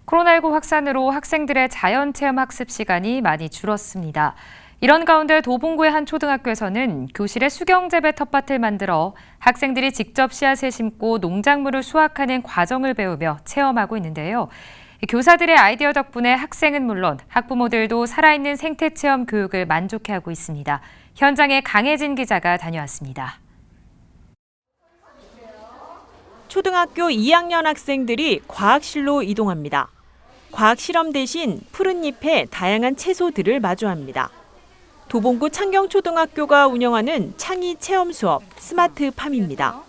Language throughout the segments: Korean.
코로나19 확산으로 학생들의 자연체험 학습 시간이 많이 줄었습니다. 이런 가운데 도봉구의 한 초등학교에서는 교실에 수경재배 텃밭을 만들어 학생들이 직접 씨앗을 심고 농작물을 수확하는 과정을 배우며 체험하고 있는데요. 교사들의 아이디어 덕분에 학생은 물론 학부모들도 살아있는 생태체험 교육을 만족해하고 있습니다. 현장에 강혜진 기자가 다녀왔습니다. 초등학교 2학년 학생들이 과학실로 이동합니다. 과학 실험 대신 푸른 잎에 다양한 채소들을 마주합니다. 도봉구 창경초등학교가 운영하는 창의 체험 수업 스마트팜입니다.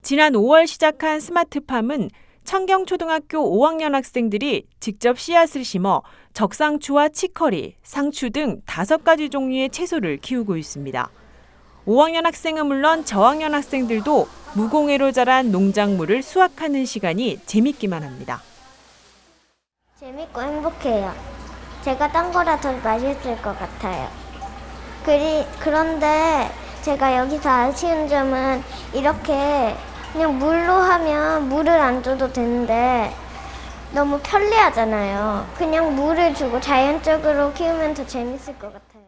지난 5월 시작한 스마트팜은 창경초등학교 5학년 학생들이 직접 씨앗을 심어 적상추와 치커리, 상추 등 5가지 종류의 채소를 키우고 있습니다. 5학년 학생은 물론 저학년 학생들도 무공해로 자란 농작물을 수확하는 시간이 재밌기만 합니다. 재밌고 행복해요. 제가 딴 거라 더 맛있을 것 같아요. 그런데 제가 여기서 아쉬운 점은 이렇게 그냥 물로 하면 물을 안 줘도 되는데 너무 편리하잖아요. 그냥 물을 주고 자연적으로 키우면 더 재밌을 것 같아요.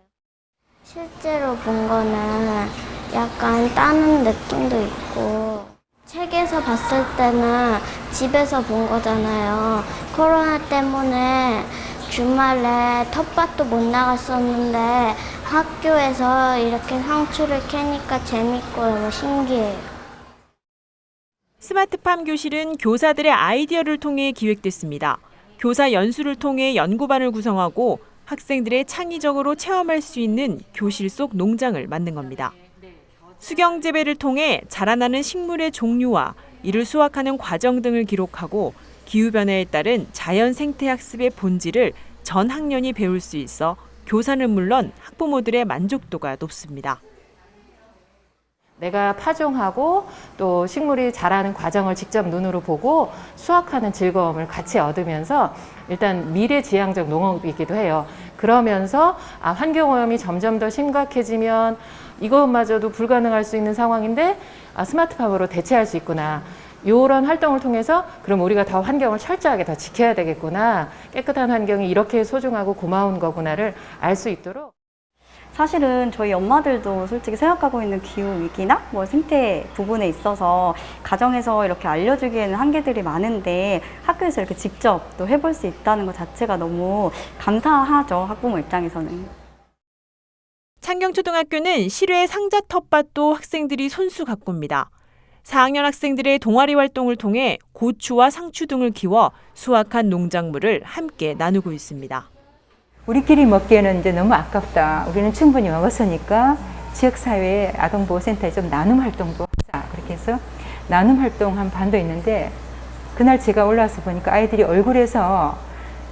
실제로 본 거는 약간 따는 느낌도 있고 책에서 봤을 때는 집에서 본 거잖아요. 코로나 때문에 주말에 텃밭도 못 나갔었는데 학교에서 이렇게 상추를 캐니까 재밌고 너무 신기해요. 스마트팜 교실은 교사들의 아이디어를 통해 기획됐습니다. 교사 연수를 통해 연구반을 구성하고 학생들의 창의적으로 체험할 수 있는 교실 속 농장을 만든 겁니다. 수경재배를 통해 자라나는 식물의 종류와 이를 수확하는 과정 등을 기록하고 기후변화에 따른 자연 생태 학습의 본질을 전 학년이 배울 수 있어 교사는 물론 학부모들의 만족도가 높습니다. 내가 파종하고 또 식물이 자라는 과정을 직접 눈으로 보고 수확하는 즐거움을 같이 얻으면서 일단 미래지향적 농업이기도 해요. 그러면서 환경오염이 점점 더 심각해지면 이것마저도 불가능할 수 있는 상황인데 스마트팜으로 대체할 수 있구나. 이런 활동을 통해서 그럼 우리가 더 환경을 철저하게 더 지켜야 되겠구나. 깨끗한 환경이 이렇게 소중하고 고마운 거구나를 알 수 있도록. 사실은 저희 엄마들도 솔직히 생각하고 있는 기후위기나 생태 부분에 있어서 가정에서 이렇게 알려주기에는 한계들이 많은데 학교에서 이렇게 직접 또 해볼 수 있다는 것 자체가 너무 감사하죠, 학부모 입장에서는. 창경초등학교는 실외 상자 텃밭도 학생들이 손수 가꿉니다. 4학년 학생들의 동아리 활동을 통해 고추와 상추 등을 키워 수확한 농작물을 함께 나누고 있습니다. 우리끼리 먹기에는 이제 너무 아깝다. 우리는 충분히 먹었으니까 지역사회 아동보호센터에 좀 나눔 활동도 하자. 그렇게 해서 나눔 활동한 반도 있는데 그날 제가 올라와서 보니까 아이들이 얼굴에서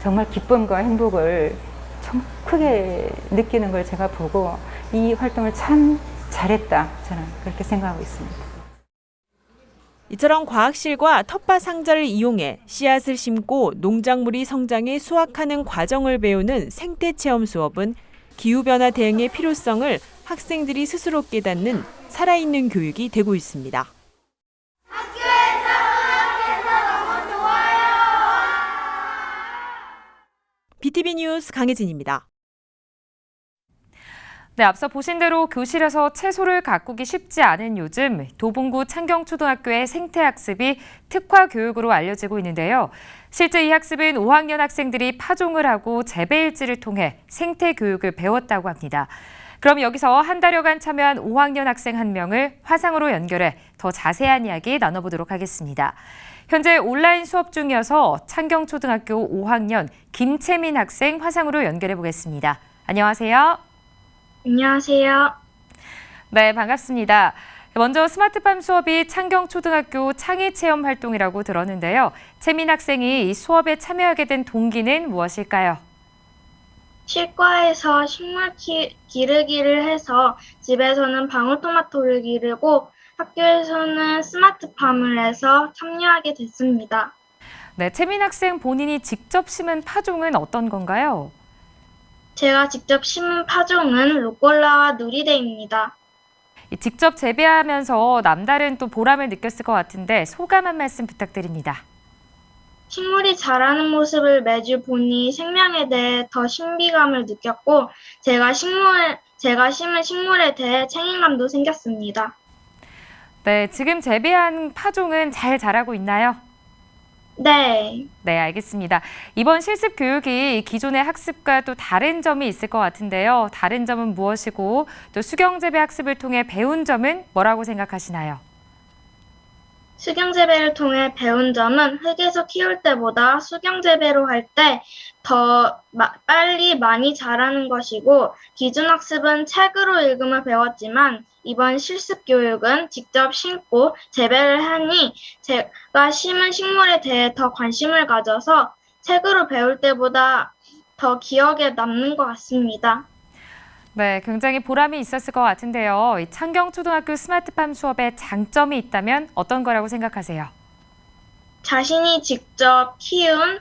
정말 기쁨과 행복을 참 크게 느끼는 걸 제가 보고 이 활동을 참 잘했다. 저는 그렇게 생각하고 있습니다. 이처럼 과학실과 텃밭 상자를 이용해 씨앗을 심고 농작물이 성장해 수확하는 과정을 배우는 생태체험 수업은 기후변화 대응의 필요성을 학생들이 스스로 깨닫는 살아있는 교육이 되고 있습니다. 학교에서 너무 좋아요. BTV 뉴스 강혜진입니다. 네, 앞서 보신 대로 교실에서 채소를 가꾸기 쉽지 않은 요즘 도봉구 창경초등학교의 생태학습이 특화 교육으로 알려지고 있는데요. 실제 이 학습은 5학년 학생들이 파종을 하고 재배일지를 통해 생태 교육을 배웠다고 합니다. 그럼 여기서 한 달여간 참여한 5학년 학생 한 명을 화상으로 연결해 더 자세한 이야기 나눠보도록 하겠습니다. 현재 온라인 수업 중이어서 창경초등학교 5학년 김채민 학생 화상으로 연결해 보겠습니다. 안녕하세요. 안녕하세요. 네, 반갑습니다. 먼저 스마트팜 수업이 창경초등학교 창의체험 활동이라고 들었는데요. 채민 학생이 이 수업에 참여하게 된 동기는 무엇일까요? 치과에서 식물 기르기를 해서 집에서는 방울토마토를 기르고 학교에서는 스마트팜을 해서 참여하게 됐습니다. 네, 채민 학생 본인이 직접 심은 파종은 어떤 건가요? 제가 직접 심은 파종은 루꼴라와 누리대입니다. 직접 재배하면서 남다른 또 보람을 느꼈을 것 같은데 소감 한 말씀 부탁드립니다. 식물이 자라는 모습을 매주 보니 생명에 대해 더 신비감을 느꼈고 제가 심은 식물에 대해 책임감도 생겼습니다. 네, 지금 재배한 파종은 잘 자라고 있나요? 네. 네, 알겠습니다. 이번 실습 교육이 기존의 학습과 또 다른 점이 있을 것 같은데요. 다른 점은 무엇이고 또 수경재배 학습을 통해 배운 점은 뭐라고 생각하시나요? 수경재배를 통해 배운 점은 흙에서 키울 때보다 수경재배로 할 때 더 빨리 많이 자라는 것이고 기존 학습은 책으로 읽음을 배웠지만 이번 실습 교육은 직접 심고 재배를 하니 제가 심은 식물에 대해 더 관심을 가져서 책으로 배울 때보다 더 기억에 남는 것 같습니다. 네, 굉장히 보람이 있었을 것 같은데요. 이 창경초등학교 스마트팜 수업에 장점이 있다면 어떤 거라고 생각하세요? 자신이 직접 키운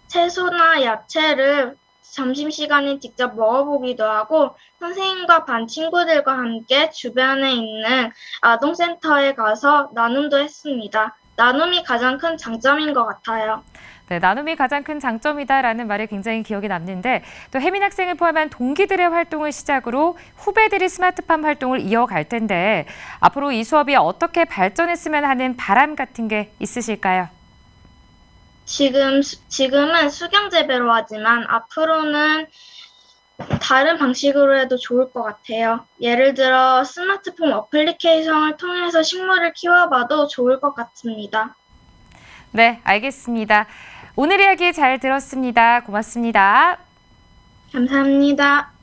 채소나 야채를 점심시간에 직접 먹어보기도 하고 선생님과 반 친구들과 함께 주변에 있는 아동센터에 가서 나눔도 했습니다. 나눔이 가장 큰 장점인 것 같아요. 네, 나눔이 가장 큰 장점이다라는 말이 굉장히 기억에 남는데 또 혜민 학생을 포함한 동기들의 활동을 시작으로 후배들이 스마트팜 활동을 이어갈 텐데 앞으로 이 수업이 어떻게 발전했으면 하는 바람 같은 게 있으실까요? 지금은 수경재배로 하지만 앞으로는 다른 방식으로 해도 좋을 것 같아요. 예를 들어 스마트폰 어플리케이션을 통해서 식물을 키워봐도 좋을 것 같습니다. 네, 알겠습니다. 오늘 이야기 잘 들었습니다. 고맙습니다. 감사합니다.